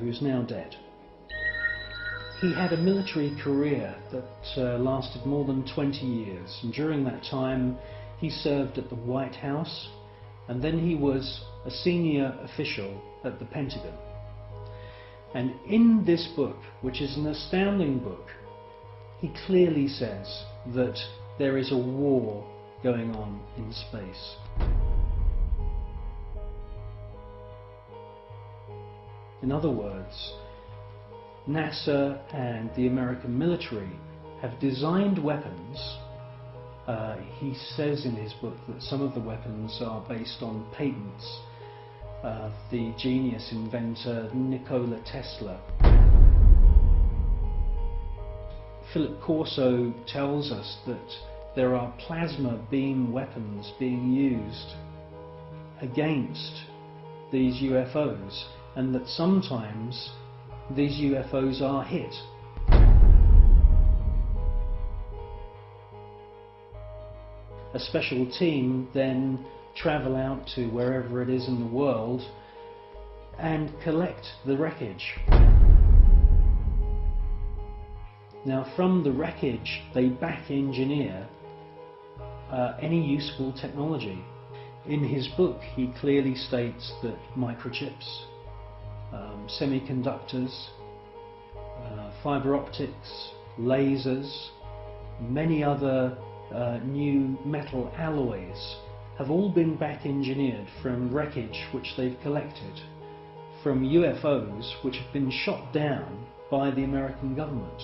who's now dead. He had a military career that lasted more than 20 years, and during that time he served at the White House, and then he was a senior official at the Pentagon. And in this book, which is an astounding book, he clearly says that there is a war going on in space. In other words, NASA and the American military have designed weapons. He says in his book that some of the weapons are based on patents of the genius inventor Nikola Tesla. Philip Corso tells us that there are plasma beam weapons being used against these UFOs, and that sometimes these UFOs are hit. A special team then travel out to wherever it is in the world and collect the wreckage. Now, from the wreckage they back engineer any useful technology. In his book he clearly states that microchips, semiconductors, fiber optics, lasers, many other new metal alloys have all been back engineered from wreckage which they've collected from UFOs which have been shot down by the American government.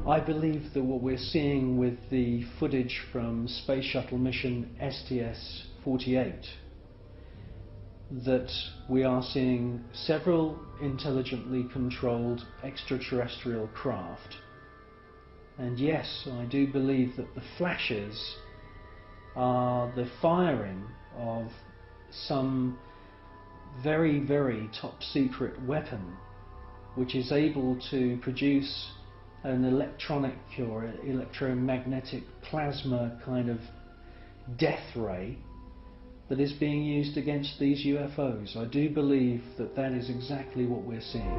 I believe that what we're seeing with the footage from Space Shuttle mission STS-48, that we are seeing several intelligently controlled extraterrestrial craft. And yes, I do believe that the flashes are the firing of some very, very top secret weapon which is able to produce an electronic or electromagnetic plasma kind of death ray that is being used against these UFOs. I do believe that that is exactly what we're seeing.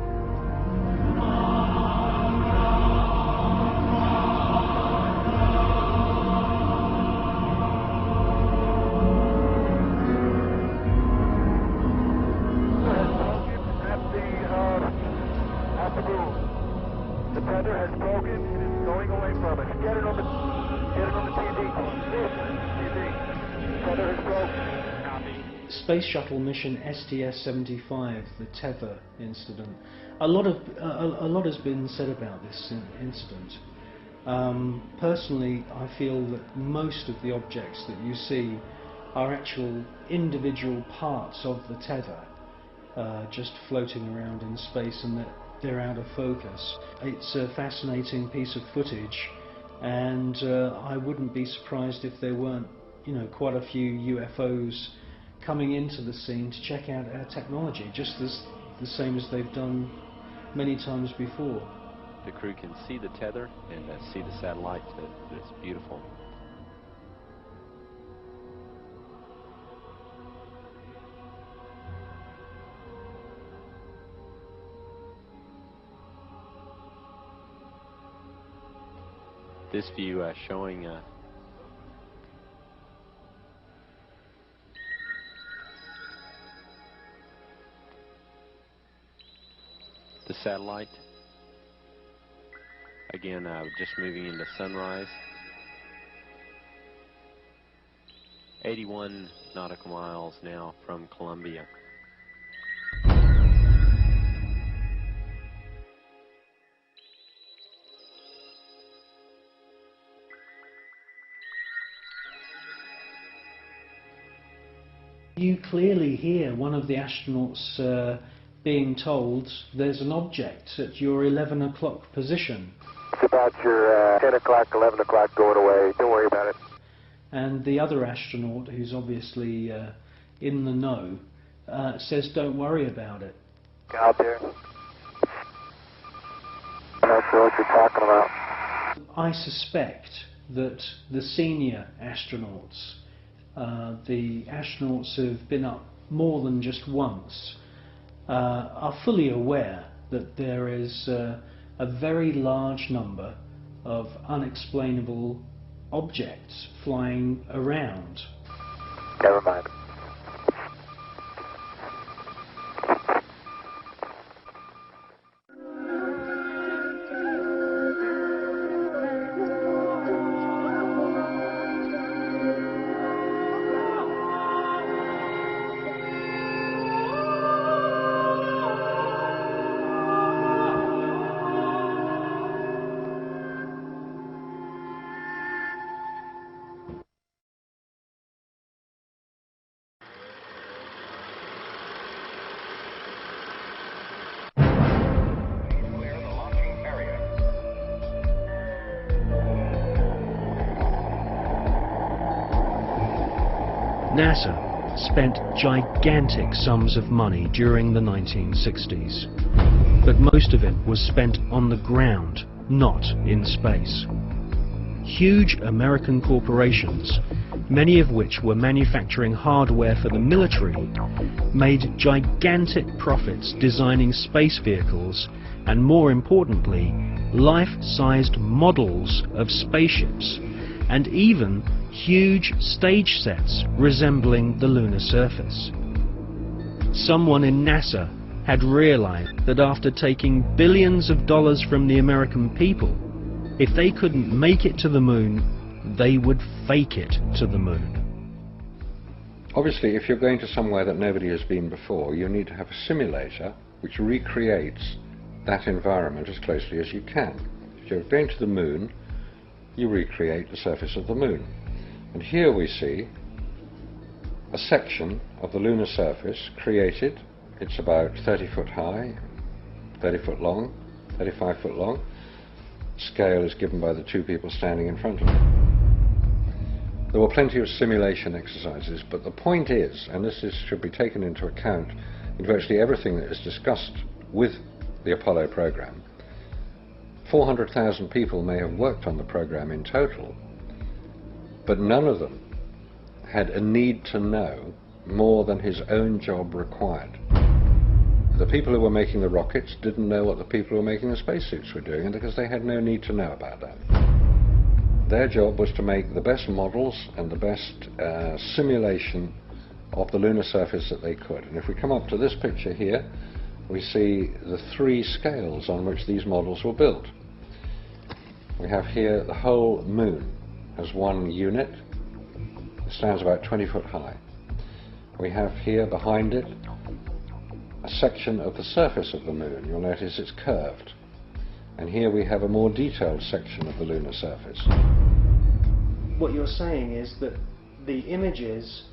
The tether has broken. It is going away from us. Get it on the TV. Tether has broken. Copy. Space Shuttle mission STS-75, the tether incident. A lot has been said about this incident. Personally, I feel that most of the objects that you see are actual individual parts of the tether, just floating around in space, and that they're out of focus. It's a fascinating piece of footage, and I wouldn't be surprised if there weren't, quite a few UFOs coming into the scene to check out our technology, just as the same as they've done many times before. The crew can see the tether and see the satellite. It's beautiful. this view showing the satellite. Again, just moving into sunrise. 81 nautical miles now from Columbia. You clearly hear one of the astronauts being told there's an object at your 11 o'clock position. It's about your 10 o'clock, 11 o'clock going away. Don't worry about it. And the other astronaut, who's obviously in the know, says don't worry about it. Out there. I'm not sure what you're talking about. I suspect that the senior astronauts, the astronauts who've been up more than just once, are fully aware that there is a very large number of unexplainable objects flying around. Never mind. NASA spent gigantic sums of money during the 1960s, but most of it was spent on the ground, not in space. Huge American corporations, many of which were manufacturing hardware for the military, made gigantic profits designing space vehicles and, more importantly, life-sized models of spaceships, and even huge stage sets resembling the lunar surface. Someone in NASA had realized that after taking billions of dollars from the American people, if they couldn't make it to the moon, they would fake it to the moon. Obviously, if you're going to somewhere that nobody has been before, you need to have a simulator which recreates that environment as closely as you can. If you're going to the moon, you recreate the surface of the moon. And here we see a section of the lunar surface created. It's about 30 foot high, 30 foot long, 35 foot long. Scale is given by the two people standing in front of it. There were plenty of simulation exercises, but the point is, and this should be taken into account in virtually everything that is discussed with the Apollo program, 400,000 people may have worked on the program in total, but none of them had a need to know more than his own job required. The people who were making the rockets didn't know what the people who were making the spacesuits were doing, because they had no need to know about that. Their job was to make the best models and the best simulation of the lunar surface that they could. And if we come up to this picture here, we see the three scales on which these models were built. We have here the whole moon as one unit. It stands about 20 foot high. We have here behind it a section of the surface of the moon. You'll notice it's curved. And here we have a more detailed section of the lunar surface. What you're saying is that the images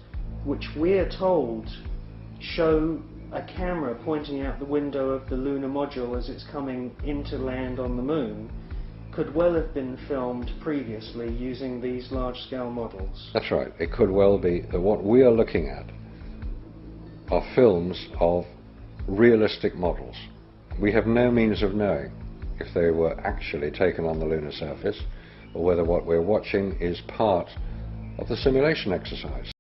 which we're told show a camera pointing out the window of the lunar module as it's coming into land on the moon could well have been filmed previously using these large-scale models. That's right. It could well be that what we are looking at are films of realistic models. We have no means of knowing if they were actually taken on the lunar surface or whether what we're watching is part of the simulation exercise.